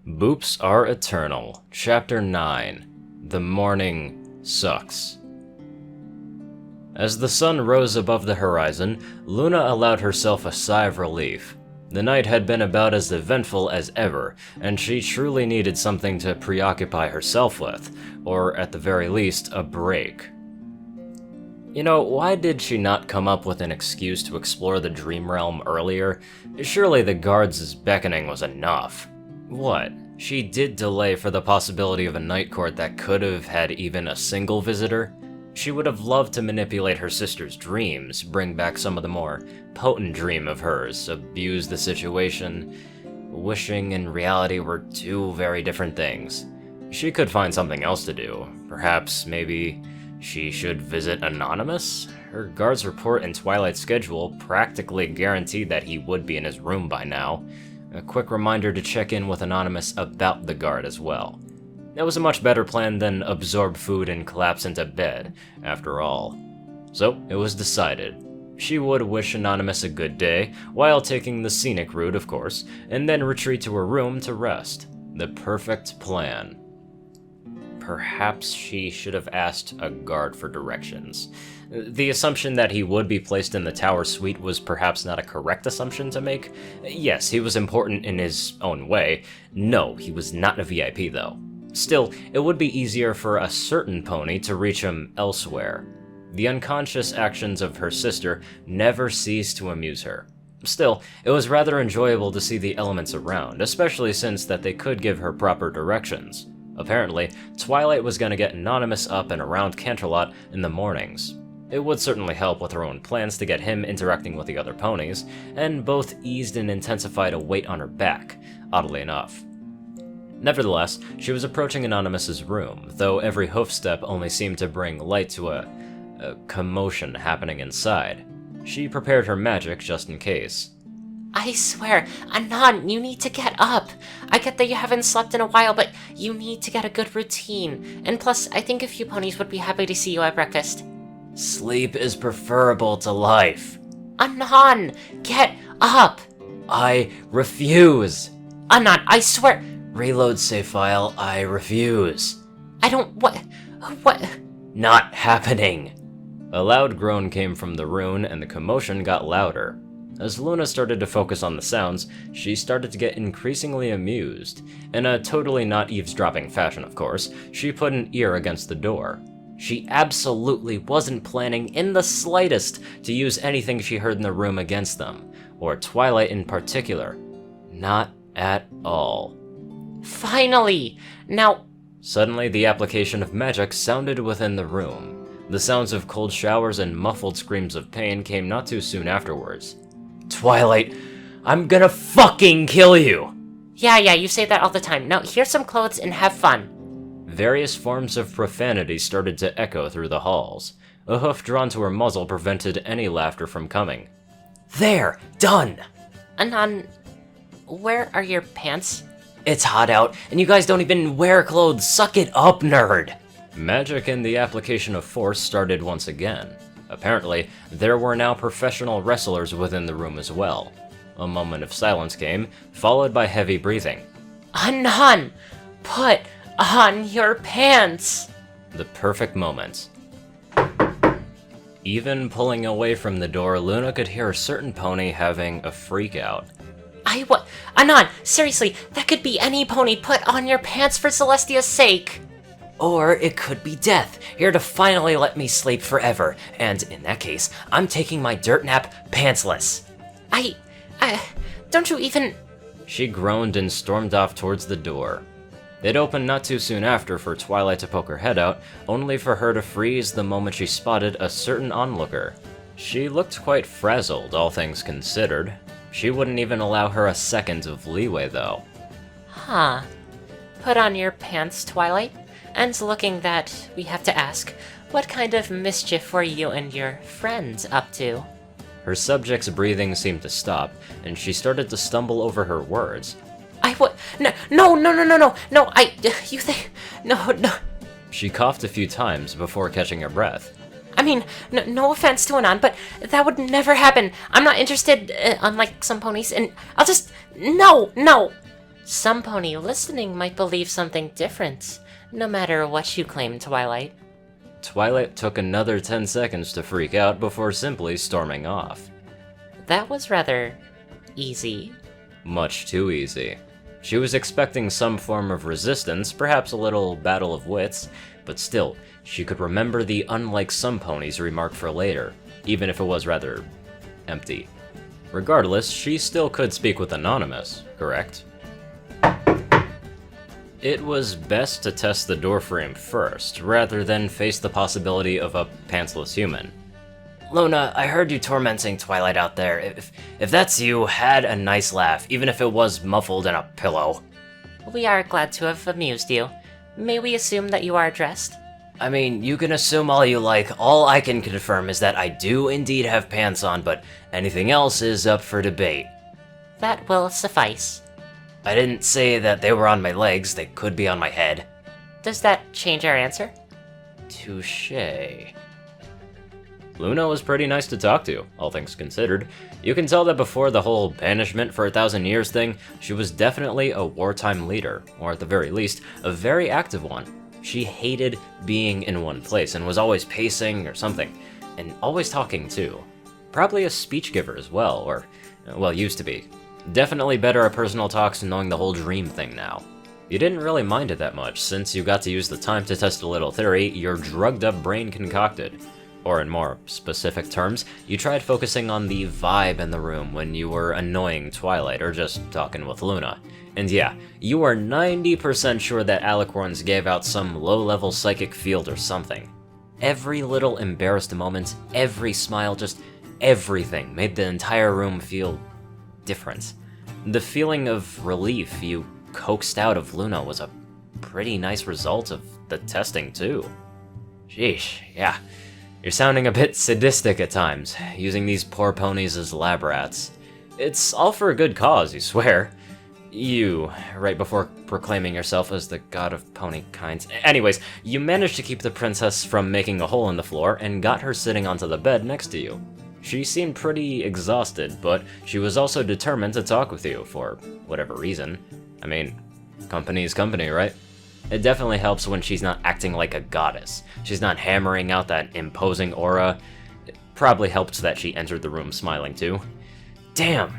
Boops are eternal. Chapter 9. The morning sucks. As the sun rose above the horizon, Luna allowed herself a sigh of relief. The night had been about as eventful as ever, and she truly needed something to preoccupy herself with, or at the very least, a break. You know, why did she not come up with an excuse to explore the dream realm earlier? Surely the guards' beckoning was enough. What? She did delay for the possibility of a night court that could have had even a single visitor? She would have loved to manipulate her sister's dreams, bring back some of the more potent dream of hers, abuse the situation. Wishing and reality were two very different things. She could find something else to do. Perhaps, maybe, she should visit Anonymous? Her guard's report and Twilight's schedule practically guaranteed that he would be in his room by now. A quick reminder to check in with Anonymous about the guard as well. That was a much better plan than absorb food and collapse into bed, after all. So, it was decided. She would wish Anonymous a good day, while taking the scenic route, of course, and then retreat to her room to rest. The perfect plan. Perhaps she should have asked a guard for directions. The assumption that he would be placed in the tower suite was perhaps not a correct assumption to make. Yes, he was important in his own way. No, he was not a VIP though. Still, it would be easier for a certain pony to reach him elsewhere. The unconscious actions of her sister never ceased to amuse her. Still, it was rather enjoyable to see the elements around, especially since that they could give her proper directions. Apparently, Twilight was going to get Anonymous up and around Canterlot in the mornings. It would certainly help with her own plans to get him interacting with the other ponies, and both eased and intensified a weight on her back, oddly enough. Nevertheless, she was approaching Anonymous's room, though every hoofstep only seemed to bring light to a commotion happening inside. She prepared her magic just in case. I swear, Anon, you need to get up. I get that you haven't slept in a while, but you need to get a good routine. And plus, I think a few ponies would be happy to see you at breakfast. Sleep is preferable to life. Anon, get up. I refuse. Anon, I swear. Reload save file, I refuse. I don't, what? Not happening. A loud groan came from the rune and the commotion got louder. As Luna started to focus on the sounds, she started to get increasingly amused. In a totally not eavesdropping fashion, of course, she put an ear against the door. She absolutely wasn't planning in the slightest to use anything she heard in the room against them, or Twilight in particular. Not at all. Finally! Now... Suddenly, the application of magic sounded within the room. The sounds of cold showers and muffled screams of pain came not too soon afterwards. Twilight, I'm gonna fucking kill you! Yeah, you say that all the time. Now, here's some clothes and have fun. Various forms of profanity started to echo through the halls. A hoof drawn to her muzzle prevented any laughter from coming. There! Done! Anon, where are your pants? It's hot out, and you guys don't even wear clothes. Suck it up, nerd! Magic and the application of force started once again. Apparently, there were now professional wrestlers within the room as well. A moment of silence came, followed by heavy breathing. Anon, put on your pants! The perfect moment. Even pulling away from the door, Luna could hear a certain pony having a freak out. Anon, seriously, that could be any pony. Put on your pants for Celestia's sake. Or it could be Death, here to finally let me sleep forever, and in that case, I'm taking my dirt nap pantsless. Don't you even... She groaned and stormed off towards the door. It opened not too soon after for Twilight to poke her head out, only for her to freeze the moment she spotted a certain onlooker. She looked quite frazzled, all things considered. She wouldn't even allow her a second of leeway, though. Huh. Put on your pants, Twilight. And looking that, we have to ask, what kind of mischief were you and your friends up to? Her subject's breathing seemed to stop, and she started to stumble over her words. No. She coughed a few times before catching her breath. I mean, no offense to Anon, but that would never happen. I'm not interested, unlike some ponies, and I'll just... No! Some pony listening might believe something different, no matter what you claim, Twilight. Twilight took another 10 seconds to freak out before simply storming off. That was rather easy. Much too easy. She was expecting some form of resistance, perhaps a little battle of wits, but still, she could remember the "unlike some ponies" remark for later, even if it was rather empty. Regardless, she still could speak with Anonymous, correct? It was best to test the doorframe first, rather than face the possibility of a pantsless human. Luna, I heard you tormenting Twilight out there. If that's you, had a nice laugh, even if it was muffled in a pillow. We are glad to have amused you. May we assume that you are dressed? I mean, you can assume all you like. All I can confirm is that I do indeed have pants on, but anything else is up for debate. That will suffice. I didn't say that they were on my legs, they could be on my head. Does that change our answer? Touché. Luna was pretty nice to talk to, all things considered. You can tell that before the whole banishment for 1,000 years thing, she was definitely a wartime leader, or at the very least, a very active one. She hated being in one place and was always pacing or something, and always talking too. Probably a speech giver as well, or, well, used to be. Definitely better at personal talks knowing the whole dream thing now. You didn't really mind it that much, since you got to use the time to test a little theory your drugged up brain concocted. Or in more specific terms, you tried focusing on the vibe in the room when you were annoying Twilight or just talking with Luna. And yeah, you were 90% sure that Alicorns gave out some low-level psychic field or something. Every little embarrassed moment, every smile, just everything made the entire room feel different. The feeling of relief you coaxed out of Luna was a pretty nice result of the testing too. Sheesh, yeah. You're sounding a bit sadistic at times, using these poor ponies as lab rats. It's all for a good cause, you swear. You, right before proclaiming yourself as the god of pony kinds. Anyways, you managed to keep the princess from making a hole in the floor and got her sitting onto the bed next to you. She seemed pretty exhausted, but she was also determined to talk with you, for whatever reason. I mean, company is company, right? It definitely helps when she's not acting like a goddess. She's not hammering out that imposing aura. It probably helped that she entered the room smiling too. Damn,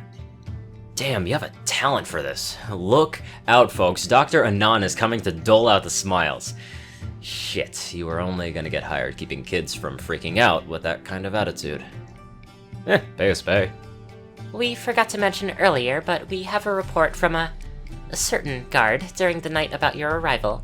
you have a talent for this. Look out, folks. Dr. Anon is coming to dole out the smiles. Shit, you were only gonna get hired keeping kids from freaking out with that kind of attitude. Pay is pay. We forgot to mention earlier, but we have a report from a certain guard during the night about your arrival.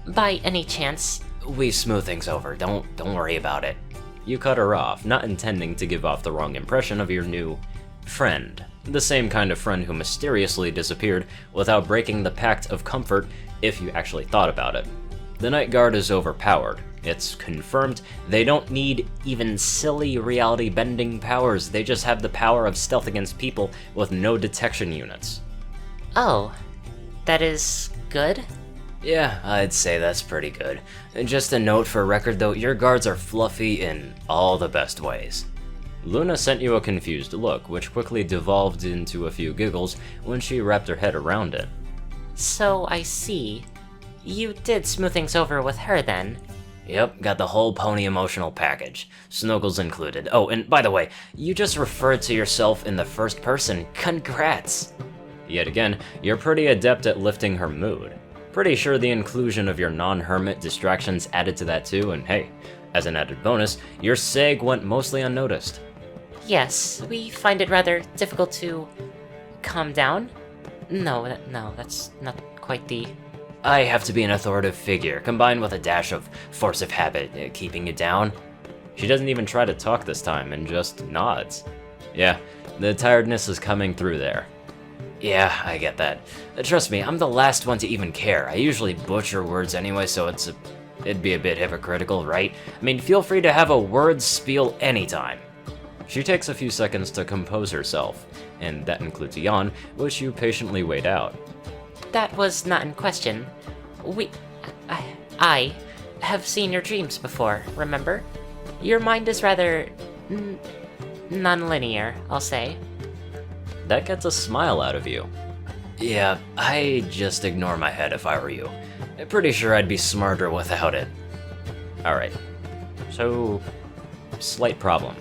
By any chance... We smooth things over, don't worry about it. You cut her off, not intending to give off the wrong impression of your new friend. The same kind of friend who mysteriously disappeared without breaking the pact of comfort if you actually thought about it. The night guard is overpowered. It's confirmed they don't need even silly reality-bending powers, they just have the power of stealth against people with no detection units. Oh. That is good? Yeah, I'd say that's pretty good. Just a note for record though, your guards are fluffy in all the best ways. Luna sent you a confused look, which quickly devolved into a few giggles when she wrapped her head around it. So I see. You did smooth things over with her then. Yep, got the whole pony emotional package, snuggles included. Oh, and by the way, you just referred to yourself in the first person. Congrats! Yet again, you're pretty adept at lifting her mood. Pretty sure the inclusion of your non-hermit distractions added to that too, and hey, as an added bonus, your seg went mostly unnoticed. Yes, we find it rather difficult to calm down. No, that's not quite the... I have to be an authoritative figure, combined with a dash of force of habit, keeping you down. She doesn't even try to talk this time, and just nods. Yeah, the tiredness is coming through there. Yeah, I get that. Trust me, I'm the last one to even care. I usually butcher words anyway, so it'd be a bit hypocritical, right? I mean, feel free to have a word spiel anytime. She takes a few seconds to compose herself, and that includes a yawn, which you patiently wait out. That was not in question. I have seen your dreams before, remember? Your mind is rather... non-linear, I'll say. That gets a smile out of you. Yeah, I'd just ignore my head if I were you. Pretty sure I'd be smarter without it. Alright, so, slight problem.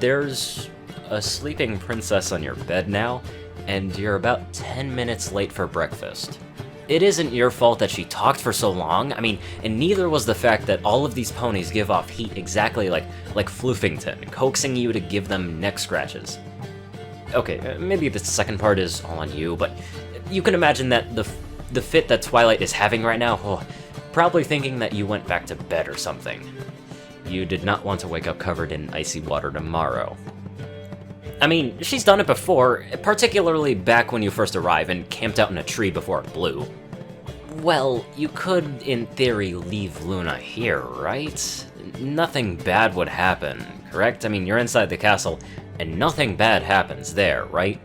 There's a sleeping princess on your bed now, and you're about 10 minutes late for breakfast. It isn't your fault that she talked for so long, I mean, and neither was the fact that all of these ponies give off heat exactly like Floofington, coaxing you to give them neck scratches. Okay, maybe the second part is all on you, but you can imagine that the fit that Twilight is having right now, probably thinking that you went back to bed or something. You did not want to wake up covered in icy water tomorrow. I mean, she's done it before, particularly back when you first arrived and camped out in a tree before it blew. Well, you could, in theory, leave Luna here, right? Nothing bad would happen, correct? I mean, you're inside the castle, and nothing bad happens there, right?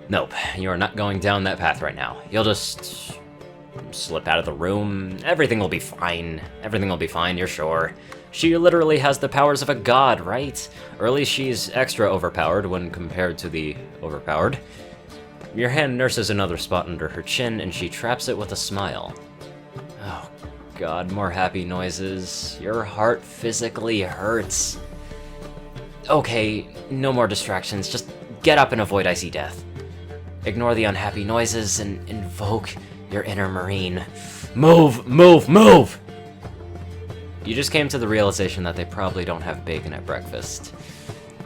Nope, you're not going down that path right now. You'll just slip out of the room, everything will be fine. Everything will be fine, you're sure. She literally has the powers of a god, right? Or at least she's extra overpowered when compared to the overpowered. Your hand nurses another spot under her chin, and she traps it with a smile. Oh god, more happy noises. Your heart physically hurts. Okay, no more distractions, just get up and avoid icy death. Ignore the unhappy noises and invoke your inner marine. Move, move, move! You just came to the realization that they probably don't have bacon at breakfast.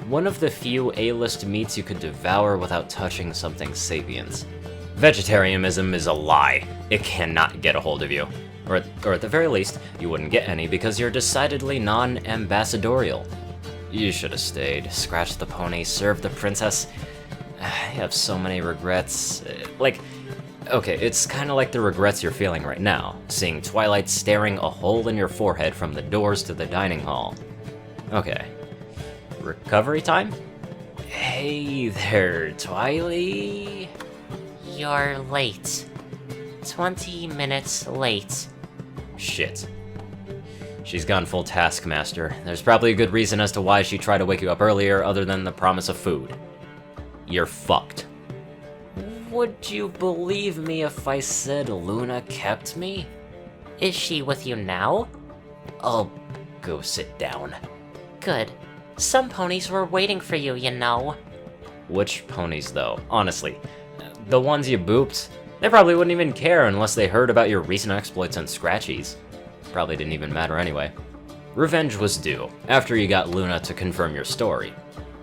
One of the few A-list meats you could devour without touching something sapient. Vegetarianism is a lie. It cannot get a hold of you. Or at the very least, you wouldn't get any because you're decidedly non-ambassadorial. You should have stayed, scratched the pony, served the princess. I have so many regrets. Okay, it's kind of like the regrets you're feeling right now, seeing Twilight staring a hole in your forehead from the doors to the dining hall. Okay. Recovery time? Hey there, Twilight. You're late. 20 minutes late. Shit. She's gone full taskmaster. There's probably a good reason as to why she tried to wake you up earlier other than the promise of food. You're fucked. Would you believe me if I said Luna kept me? Is she with you now? I'll go sit down. Good. Some ponies were waiting for you, you know. Which ponies, though? Honestly. The ones you booped? They probably wouldn't even care unless they heard about your recent exploits on Scratchies. Probably didn't even matter anyway. Revenge was due, after you got Luna to confirm your story.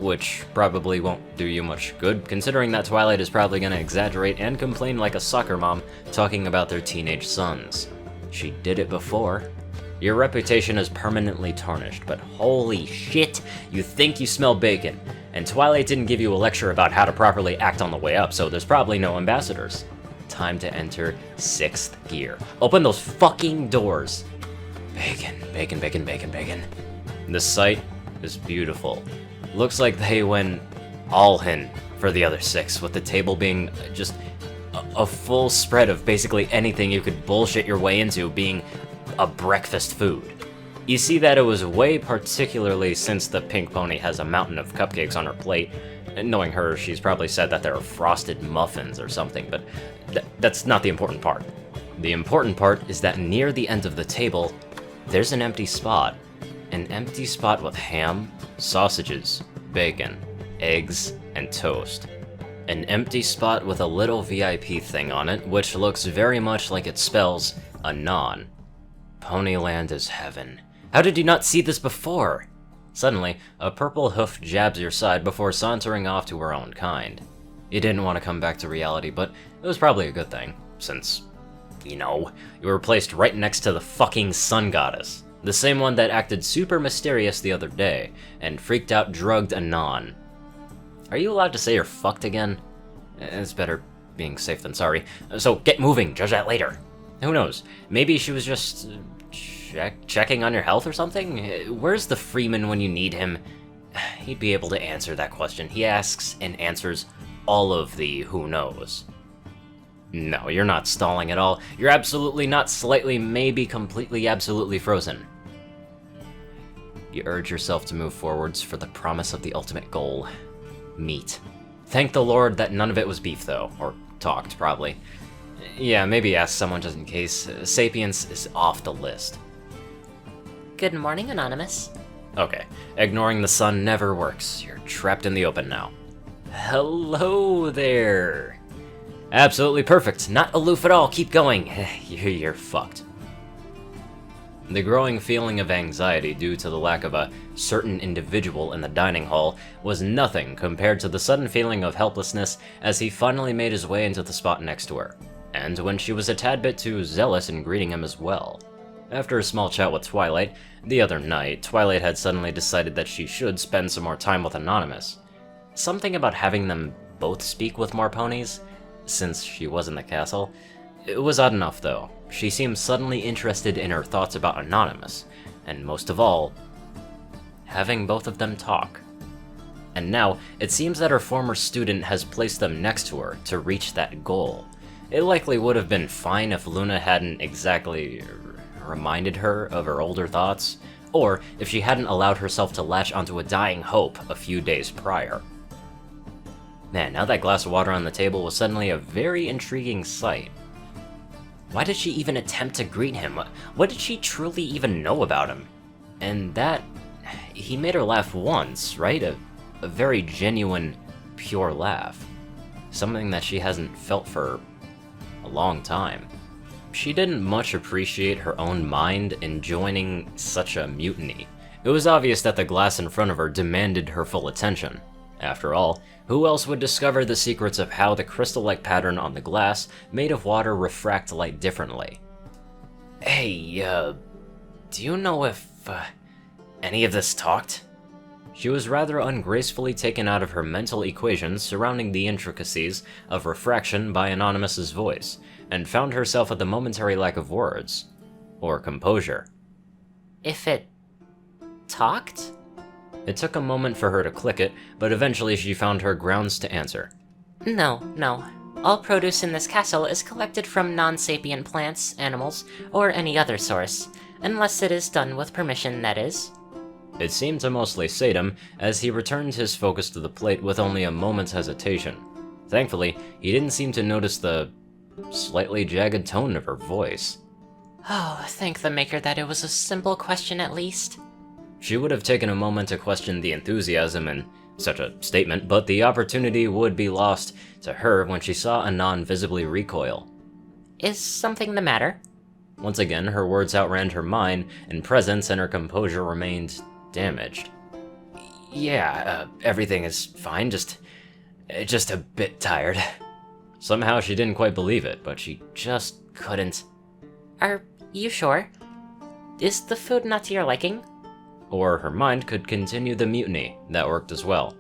Which probably won't do you much good, considering that Twilight is probably gonna exaggerate and complain like a soccer mom talking about their teenage sons. She did it before. Your reputation is permanently tarnished, but holy shit, you think you smell bacon. And Twilight didn't give you a lecture about how to properly act on the way up, so there's probably no ambassadors. Time to enter 6th gear. Open those fucking doors. Bacon, bacon, bacon, bacon, bacon. This site is beautiful. Looks like they went all in for the other 6, with the table being just a full spread of basically anything you could bullshit your way into being a breakfast food. You see that it was way particularly since the pink pony has a mountain of cupcakes on her plate. And knowing her, she's probably said that they're frosted muffins or something, but that's not the important part. The important part is that near the end of the table, there's an empty spot. An empty spot with ham, sausages, bacon, eggs, and toast. An empty spot with a little VIP thing on it, which looks very much like it spells Anon. Ponyland is heaven. How did you not see this before? Suddenly, a purple hoof jabs your side before sauntering off to her own kind. You didn't want to come back to reality, but it was probably a good thing, since, you know, you were placed right next to the fucking sun goddess. The same one that acted super mysterious the other day, and freaked out drugged Anon. Are you allowed to say you're fucked again? It's better being safe than sorry. So get moving, judge that later. Who knows, maybe she was just checking on your health or something? Where's the Freeman when you need him? He'd be able to answer that question. He asks and answers all of the who knows. No, you're not stalling at all. You're absolutely not slightly, maybe completely, absolutely frozen. You urge yourself to move forwards for the promise of the ultimate goal. Meat. Thank the Lord that none of it was beef, though. Or talked, probably. Yeah, maybe ask someone just in case. Sapiens is off the list. Good morning, Anonymous. Okay, ignoring the sun never works. You're trapped in the open now. Hello there. Absolutely perfect. Not aloof at all. Keep going. You're fucked. The growing feeling of anxiety due to the lack of a certain individual in the dining hall was nothing compared to the sudden feeling of helplessness as he finally made his way into the spot next to her, and when she was a tad bit too zealous in greeting him as well. After a small chat with Twilight, the other night, Twilight had suddenly decided that she should spend some more time with Anonymous. Something about having them both speak with more ponies, since she was in the castle. It was odd enough, though. She seemed suddenly interested in her thoughts about Anonymous, and most of all, having both of them talk. And now, it seems that her former student has placed them next to her to reach that goal. It likely would have been fine if Luna hadn't exactly reminded her of her older thoughts, or if she hadn't allowed herself to latch onto a dying hope a few days prior. Man, now that glass of water on the table was suddenly a very intriguing sight. Why did she even attempt to greet him? What did she truly even know about him? And that... he made her laugh once, right? A very genuine, pure laugh. Something that she hasn't felt for a long time. She didn't much appreciate her own mind in joining such a mutiny. It was obvious that the glass in front of her demanded her full attention. After all, who else would discover the secrets of how the crystal-like pattern on the glass made of water refract light differently? Hey, do you know if, any of this talked? She was rather ungracefully taken out of her mental equations surrounding the intricacies of refraction by Anonymous's voice, and found herself at the momentary lack of words. Or composure. If it talked? It took a moment for her to click it, but eventually she found her grounds to answer. No. All produce in this castle is collected from non-sapient plants, animals, or any other source, unless it is done with permission, that is. It seemed to mostly sate him, as he returned his focus to the plate with only a moment's hesitation. Thankfully, he didn't seem to notice the slightly jagged tone of her voice. Oh, thank the Maker that it was a simple question at least. She would have taken a moment to question the enthusiasm in such a statement, but the opportunity would be lost to her when she saw Anon visibly recoil. Is something the matter? Once again, her words outran her mind, and presence and her composure remained damaged. Yeah, everything is fine, just a bit tired. Somehow she didn't quite believe it, but she just couldn't. Are you sure? Is the food not to your liking? Or her mind could continue the mutiny. That worked as well.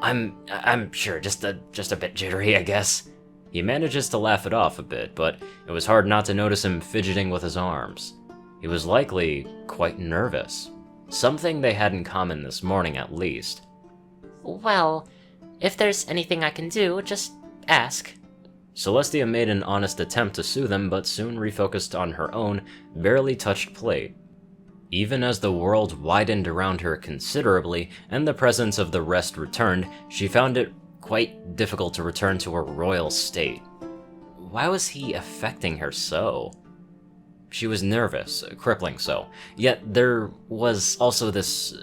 I'm sure, just a bit jittery, I guess. He manages to laugh it off a bit, but it was hard not to notice him fidgeting with his arms. He was likely quite nervous. Something they had in common this morning, at least. Well, if there's anything I can do, just ask. Celestia made an honest attempt to soothe him, but soon refocused on her own, barely touched plate. Even as the world widened around her considerably, and the presence of the rest returned, she found it quite difficult to return to her royal state. Why was he affecting her so? She was nervous, crippling so, yet there was also this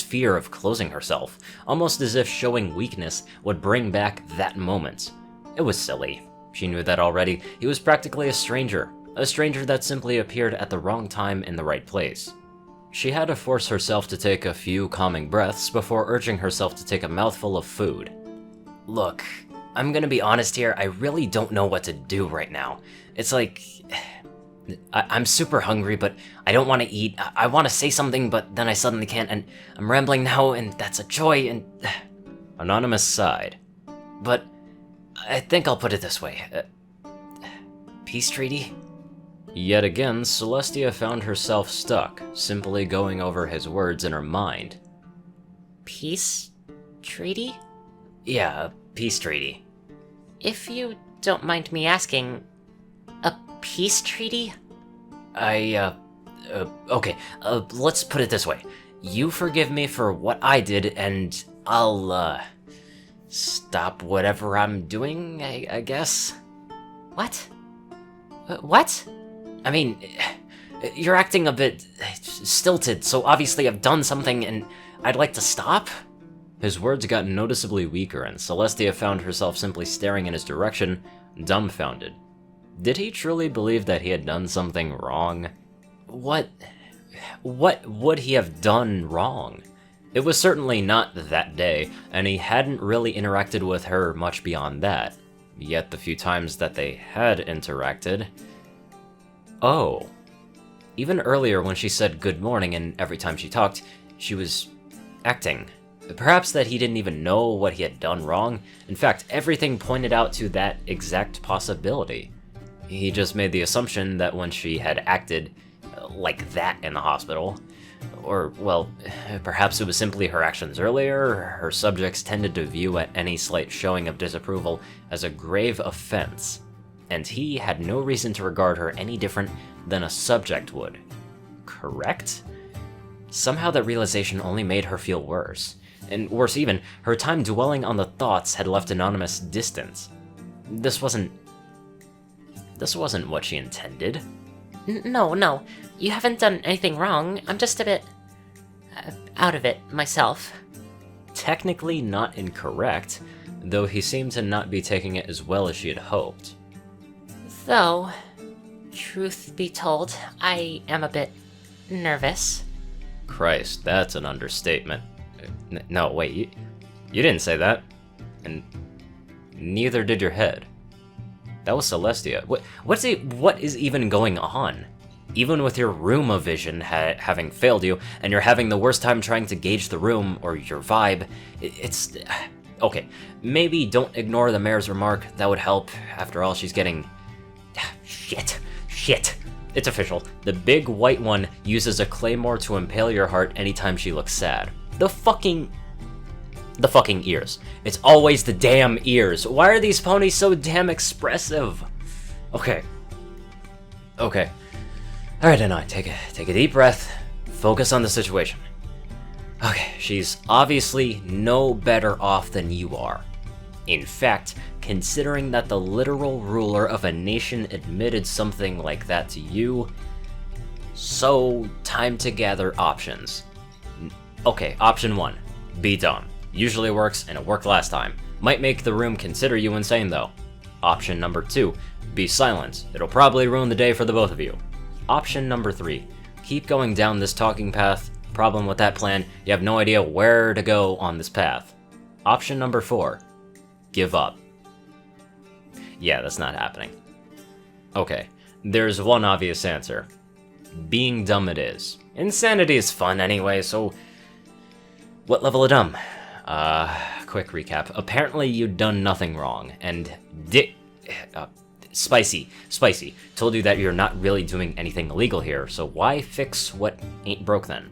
fear of closing herself, almost as if showing weakness would bring back that moment. It was silly. She knew that already. He was practically a stranger that simply appeared at the wrong time in the right place. She had to force herself to take a few calming breaths before urging herself to take a mouthful of food. Look, I'm gonna be honest here, I really don't know what to do right now. It's like... I'm super hungry, but I don't want to eat. I want to say something, but then I suddenly can't, and I'm rambling now, and that's a joy, and... Anonymous sighed. But I think I'll put it this way. Peace treaty? Yet again, Celestia found herself stuck, simply going over his words in her mind. Peace treaty? Yeah, peace treaty. If you don't mind me asking, a peace treaty? Okay, let's put it this way. You forgive me for what I did, and I'll stop whatever I'm doing, I guess? What? What? I mean, you're acting a bit stilted, so obviously I've done something and I'd like to stop? His words got noticeably weaker, and Celestia found herself simply staring in his direction, dumbfounded. Did he truly believe that he had done something wrong? What would he have done wrong? It was certainly not that day, and he hadn't really interacted with her much beyond that. Yet the few times that they had interacted... Oh. Even earlier when she said good morning and every time she talked, she was acting. Perhaps that he didn't even know what he had done wrong. In fact, everything pointed out to that exact possibility. He just made the assumption that when she had acted like that in the hospital, or, well, perhaps it was simply her actions earlier, her subjects tended to view at any slight showing of disapproval as a grave offense, and he had no reason to regard her any different than a subject would. Correct? Somehow that realization only made her feel worse. And worse even, her time dwelling on the thoughts had left Anonymous distant. This wasn't what she intended. No, you haven't done anything wrong. I'm just a bit... out of it, myself. Technically not incorrect, though he seemed to not be taking it as well as she had hoped. Though, truth be told, I am a bit nervous. Christ, that's an understatement. No, wait, you didn't say that. And neither did your head. That was Celestia. What is even going on? Even with your room-o-vision having failed you, and you're having the worst time trying to gauge the room, or your vibe, it's... Okay, maybe don't ignore the mayor's remark, that would help. After all, she's getting... Shit. It's official. The big white one uses a claymore to impale your heart anytime she looks sad. The fucking ears. It's always the damn ears. Why are these ponies so damn expressive? Okay. Alright, Anon, take a deep breath. Focus on the situation. Okay, she's obviously no better off than you are. In fact, considering that the literal ruler of a nation admitted something like that to you, so time to gather options. Okay, option 1. Be dumb. Usually works, and it worked last time. Might make the room consider you insane, though. Option number 2. Be silent. It'll probably ruin the day for the both of you. Option number 3. Keep going down this talking path. Problem with that plan, you have no idea where to go on this path. Option number 4. Give up. Yeah, that's not happening. Okay, there's one obvious answer. Being dumb it is. Insanity is fun anyway, so... What level of dumb? Quick recap. Apparently you'd done nothing wrong, and Spicy told you that you're not really doing anything illegal here, so why fix what ain't broke then?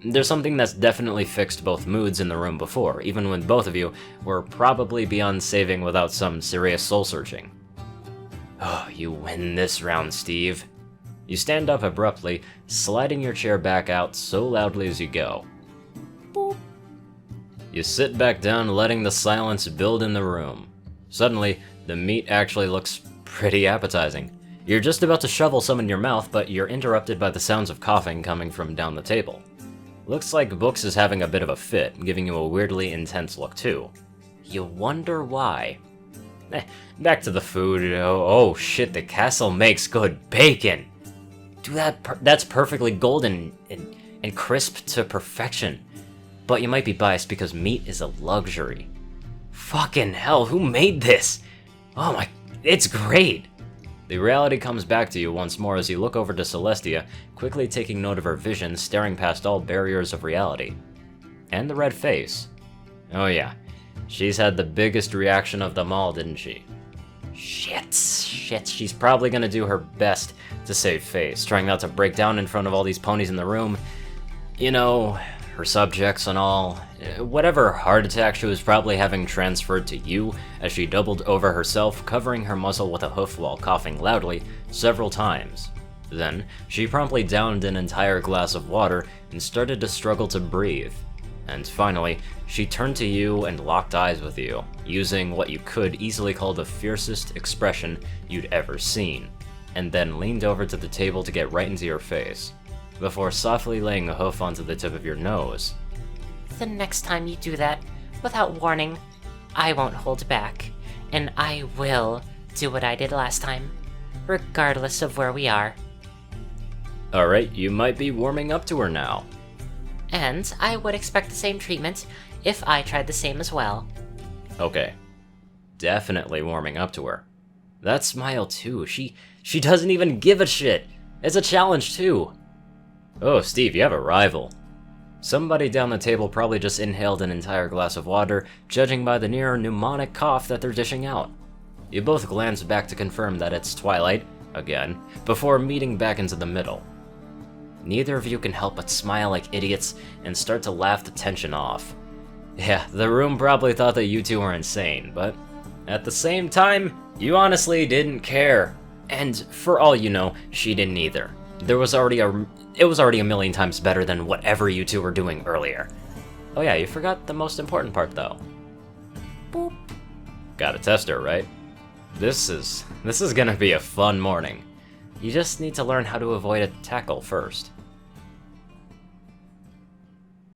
There's something that's definitely fixed both moods in the room before, even when both of you were probably beyond saving without some serious soul-searching. Oh, you win this round, Steve. You stand up abruptly, sliding your chair back out so loudly as you go. Boop. You sit back down, letting the silence build in the room. Suddenly, the meat actually looks pretty appetizing. You're just about to shovel some in your mouth, but you're interrupted by the sounds of coughing coming from down the table. Looks like Books is having a bit of a fit, giving you a weirdly intense look too. You wonder why. Back to the food. Oh shit, the castle makes good bacon! Dude, that's perfectly golden and crisp to perfection. But you might be biased because meat is a luxury. Fucking hell, who made this? Oh my, it's great! The reality comes back to you once more as you look over to Celestia, quickly taking note of her vision, staring past all barriers of reality. And the red face. Oh yeah, she's had the biggest reaction of them all, didn't she? Shit, she's probably gonna do her best to save face, trying not to break down in front of all these ponies in the room. You know, her subjects and all. Whatever heart attack she was probably having transferred to you as she doubled over herself, covering her muzzle with a hoof while coughing loudly several times. Then, she promptly downed an entire glass of water and started to struggle to breathe. And finally, she turned to you and locked eyes with you, using what you could easily call the fiercest expression you'd ever seen, and then leaned over to the table to get right into your face, before softly laying a hoof onto the tip of your nose. The next time you do that, without warning, I won't hold back, and I will do what I did last time, regardless of where we are. Alright, you might be warming up to her now. And I would expect the same treatment if I tried the same as well. Okay. Definitely warming up to her. That smile too, she doesn't even give a shit! It's a challenge too! Oh, Steve, you have a rival. Somebody down the table probably just inhaled an entire glass of water, judging by the near mnemonic cough that they're dishing out. You both glance back to confirm that it's Twilight, again, before meeting back into the middle. Neither of you can help but smile like idiots and start to laugh the tension off. Yeah, the room probably thought that you two were insane, but at the same time, you honestly didn't care. And for all you know, she didn't either. It was already a million times better than whatever you two were doing earlier. Oh yeah, you forgot the most important part though. Boop. Gotta test her, right? This is gonna be a fun morning. You just need to learn how to avoid a tackle first.